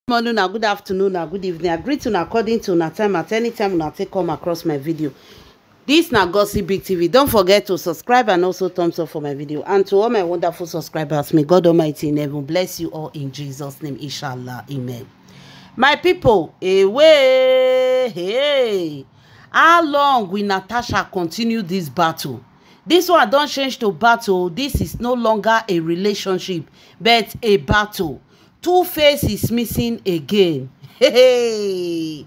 Morning, good afternoon, good evening. I greet you according to una time at any time una take come across my video. This na Gossip Big TV. Don't forget to subscribe and also thumbs up for my video. And to all my wonderful subscribers, may God Almighty in heaven bless you all in Jesus' name, inshallah. Amen. My people, hey, how long will Natasha continue this battle? This one don't change to battle. This is no longer a relationship, but a battle. Two-Face is missing again. Hey,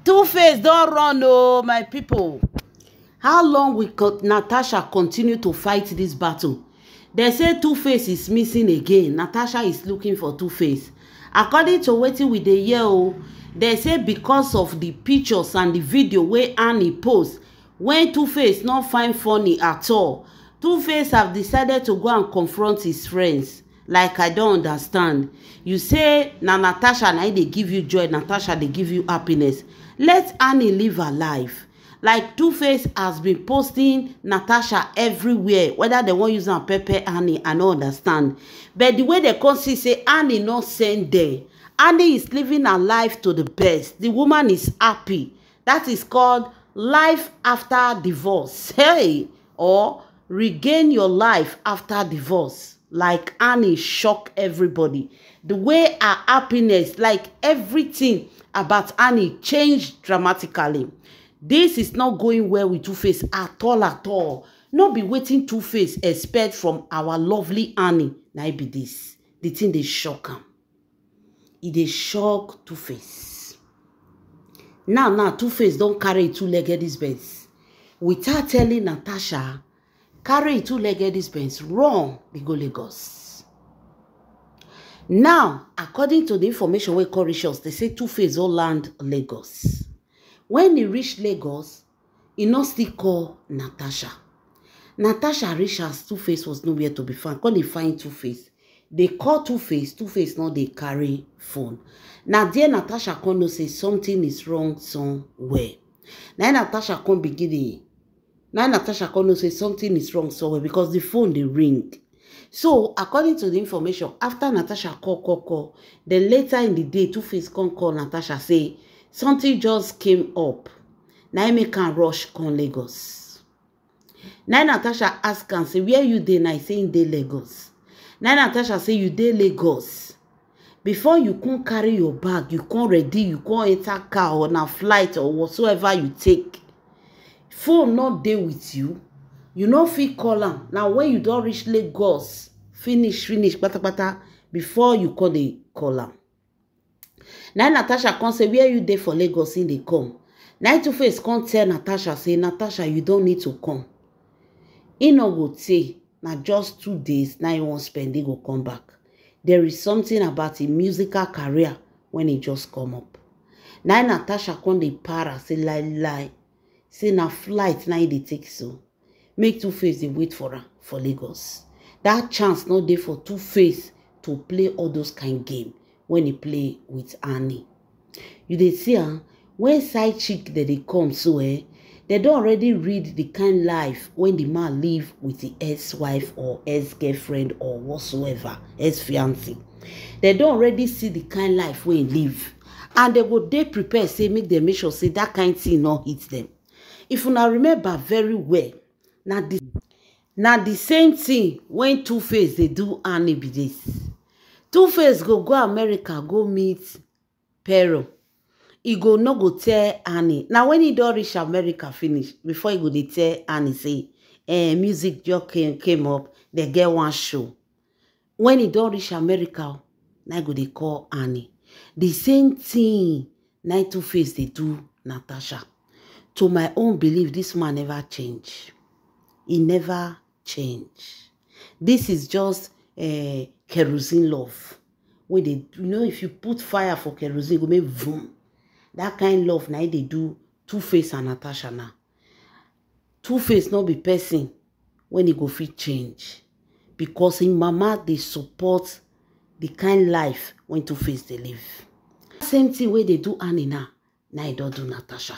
Two-Face don't run, oh, my people. How long will Natasha continue to fight this battle? They say Two-Face is missing again. Natasha is looking for Two-Face. According to wetin we dey hear, they say because of the pictures and the video wey Annie post, when Two-Face not find funny at all, Two-Face have decided to go and confront his friends. Like, I don't understand. You say na Natasha na they give you joy, Natasha they give you happiness. Let Annie live her life. Like, Two-Face has been posting Natasha everywhere, whether they want use am pepper Annie, I don't understand. But the way they come see say Annie not send there, Annie is living her life to the best. The woman is happy. That is called life after divorce. Hey, or regain your life after divorce. Like, Annie shock everybody. The way her happiness, like everything about Annie changed dramatically. This is not going well with Two-Face at all. Not be waiting Two-Face expect from our lovely Annie. Now it be this. The thing they shock am. It dey shock Two-Face. Now Two-Face don't carry two-legged this Benz. Without telling Natasha, carry two-legged this Benz. Wrong, they go Lagos. Now, according to the information we call reach us, they say Two-Face all land Lagos. When he reach Lagos, he not still call Natasha. Natasha reach as Two-Face was nowhere to be found. When they find Two-Face, they call Two-Face. Two-Face now they carry phone. Now there Natasha come to say something is wrong somewhere. Now Natasha come begin it. Now Natasha come to say something is wrong somewhere because the phone they ring. So according to the information, after Natasha call, then later in the day Two-Face come call Natasha say something just came up. Now me can rush come Lagos. Now Natasha ask and say where you dey? I say in dey Lagos. Now Natasha say you dey Lagos. Before you can carry your bag, you can ready, you can enter car or na flight or whatsoever you take. Phone not dey with you. You no fit call am. Now when you don't reach Lagos, finish, pata, before you call the call am. Now Natasha come say where you dey for Lagos in they come. Now Two-Face come tell Natasha say Natasha you don't need to come. He no go say na just 2 days now you won't spend, he go come back. There is something about a musical career when he just come up. Now Natasha come dey para say lie. Say na flight now they take so. Make Two-Face they wait for her for Lagos. That chance not there for Two-Face to play all those kind game when he play with Annie. You dey see when side chick that they come so they don't already read the kind life when the man live with the ex-wife or ex-girlfriend or whatsoever, ex-fiancé. They don't already see the kind life when he live. And they go they prepare, say make them make sure say that kind thing not hit them. If you now remember very well, now the same thing when Two-Face they do Annie be this. Two-Face go America, go meet Pero. He go no go tell Annie. Now when he don't reach America finish, before he go they tell Annie say, music just came up, they get one show. When he don't reach America, now go they call Annie. The same thing now Two-Face they do Natasha. To my own belief, this man never change. He never change. This is just kerosene love. When they, if you put fire for kerosene, go make boom. That kind love now they do Two-Face and Natasha now. Two-Face not be person when he go fit change. Because in mama they support the kind life when Two-Face they live. Same thing where they do Annie now he don't do Natasha.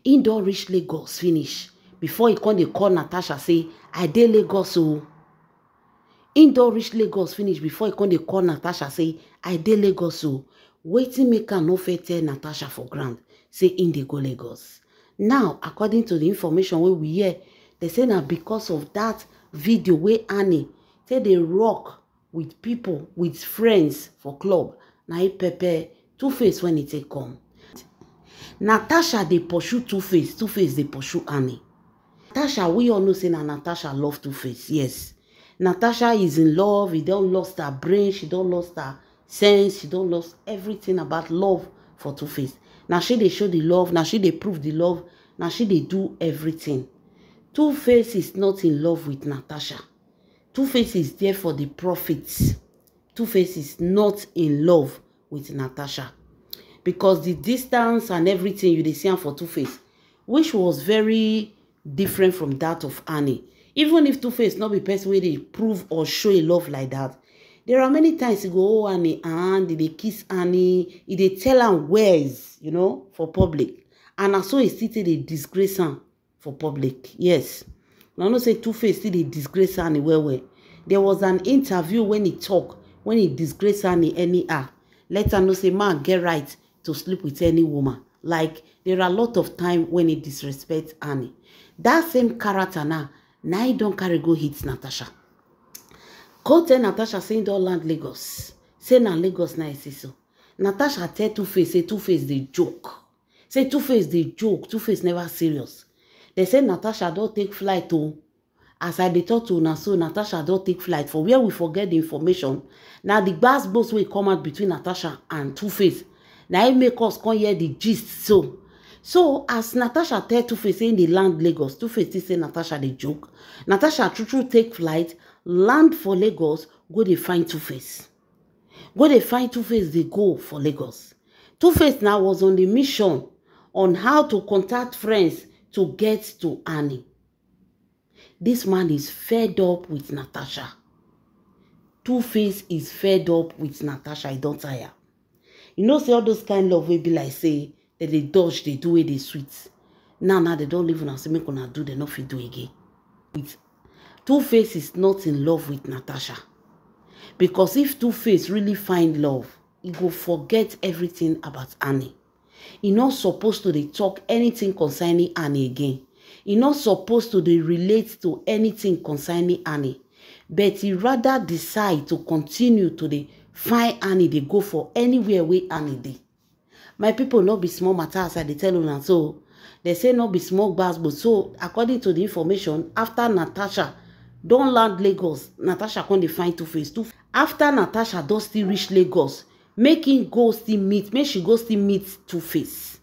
He don't reach Lagos finish. Before he come they call Natasha say, I dey Lagos oh. He don't reach Lagos finish before he come they call Natasha say, I dey Lagos oh. Wetin make am no fit tell Natasha for ground say in dey go Lagos. Now, according to the information wey we hear, they say na because of that video wey Annie say dey rock with people, with friends for club, na e pepper Two-Face when e take come. Natasha dey pursue Two-Face, Two-Face dey pursue Annie. Natasha, we all know say na Natasha love Two-Face. Yes, Natasha is in love. She don lost her brain, she don lost her sense, she don lost everything about love for Two-Face. Now she dey show the love, now she dey prove the love, now she dey do everything. Two-Face is not in love with Natasha. Two-Face is there for the profits. Two-Face is not in love with Natasha. Because the distance and everything you dey see for Two-Face, which was very different from that of Annie. Even if Two-Face not be person where they prove or show a love like that, there are many times he go, oh, Annie, and they kiss Annie, he they tell her where's, you know, for public. And also he still they disgrace her for public. Yes. Now no say Two-Face still they disgrace Annie well. There was an interview when he talk, when he disgrace Annie anyhow. Let her know say man get right to sleep with any woman. Like there are a lot of time when he disrespect Annie. That same character now he don't carry go hit Natasha. Go tell Natasha saying don't land Lagos. Say na Lagos na say so. Natasha tell Two-Face say Two-Face they joke. Say Two-Face they joke. Two-Face never serious. They say Natasha don't take flight to. As I dey talk to una so Natasha don't take flight for where we forget the information. Now the bass boss will come out between Natasha and Two-Face. Now it make us come hear the gist so. So as Natasha tell Two-Face saying they land Lagos, Two-Face still say Natasha they joke. Natasha true take flight, land for Lagos, go they find Two-Face. Go they find Two-Face, they go for Lagos. Two-Face now was on the mission on how to contact friends to get to Annie. This man is fed up with Natasha. Two-Face is fed up with Natasha. I don't tire. You know, say all those kind of love will be like say that they dodge, they do it, they sweet. Now they don't live on us. Make una do, they not fit do again. Two-Face is not in love with Natasha. Because if Two-Face really find love, he go forget everything about Annie. He not supposed to talk anything concerning Annie again. He not supposed to relate to anything concerning Annie. But he rather decide to continue to find Annie. They go for anywhere where Annie dey. My people not be small matters. They tell you so. They say not be small bars, but so according to the information, after Natasha don't land Lagos, Natasha can't find Two-Face. After Natasha does still reach Lagos, making go still meet, make she go still meet Two-Face.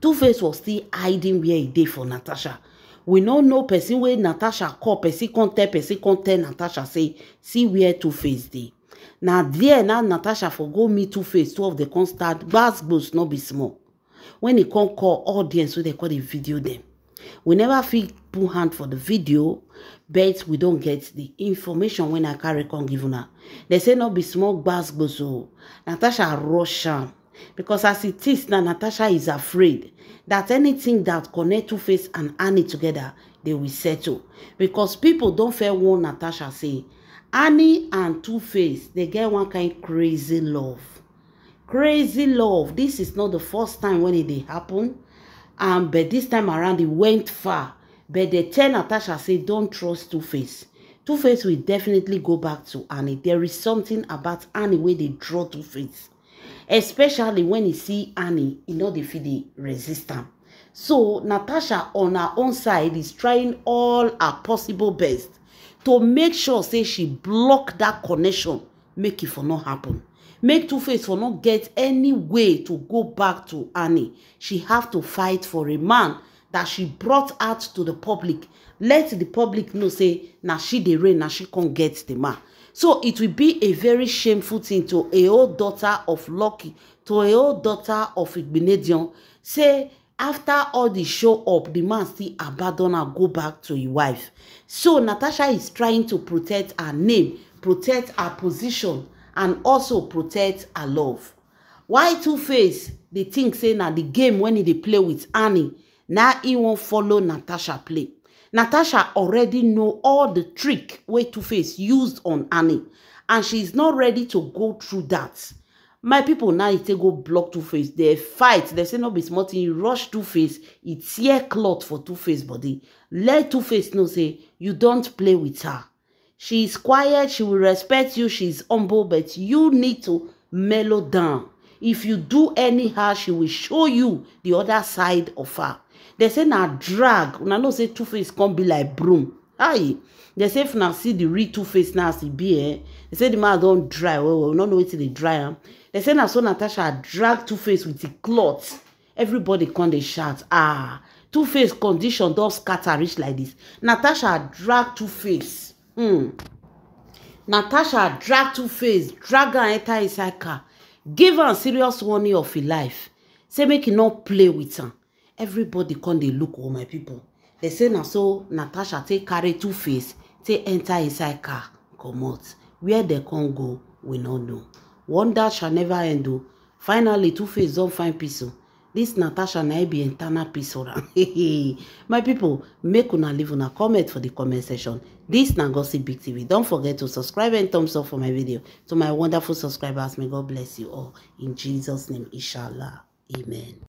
Two-Face was still hiding where he did for Natasha. We don't know person where Natasha call, person can't tell Natasha say, see where Two-Face dey. Now there, now Natasha for go meet Two-Face, two of the constant bass goes not be small. When he can't call audience, so they call the video them. We never feel put hand for the video, but we don't get the information when I carry con give una. They say not be small bass goes so. Natasha rush am. Because as it is now, Natasha is afraid that anything that connect Two-Face and Annie together, they will settle. Because people don't fair warn Natasha say, Annie and Two-Face, they get one kind crazy love. Crazy love. This is not the first time when it happen. But this time around, it went far. But they tell Natasha, say, don't trust Two-Face. Two-Face will definitely go back to Annie. There is something about Annie where they draw Two-Face. Especially when you see Annie, you know they feel the resistance. So Natasha on her own side is trying all her possible best to make sure say she block that connection, make it for not happen. Make Two-Face for not get any way to go back to Annie. She have to fight for a man that she brought out to the public. Let the public know say now she the reign, now she can't get the man. So it will be a very shameful thing to a old daughter of Lucky, to a old daughter of Igbinedion, say after all the show up, the man still abandon her, go back to his wife. So Natasha is trying to protect her name, protect her position, and also protect her love. Why Two-Face, they think say now the game when they play with Annie, now he won't follow Natasha play. Natasha already know all the trick where Two-Face used on Annie, and she is not ready to go through that. My people now it go block Two-Face. They fight. They say no be small thing. You rush Two-Face. It tear cloth for Two-Face body. Let Two-Face know say you don't play with her. She is quiet. She will respect you. She's humble, but you need to mellow down. If you do anyhow, she will show you the other side of her. They say na drag. Una know say Two-Face can't be like broom. Aye. They say if na see the real Two-Face now as e be, they say the man don't dry. Well, we don't know wetin dey dry am. They say na so Natasha drag Two-Face with the cloth. Everybody come dey shout. Ah, Two-Face condition don scatter reach like this. Natasha drag Two-Face. Natasha drag Two-Face, drag her enter inside car. Give her a serious warning of her life. Say make you not play with her. Everybody come dey look, oh my people. They say na so Natasha take carry Two-Face, take enter inside car, comot. Where they can go, we no know. Wonder shall never end. Oh. Finally, Two-Face don't find peace. Oh. This Natasha na be internal peace. My people, make una leave una comment for the comment section. This na Gossip Big TV. Don't forget to subscribe and thumbs up for my video. To my wonderful subscribers, may God bless you all. In Jesus' name, inshallah. Amen.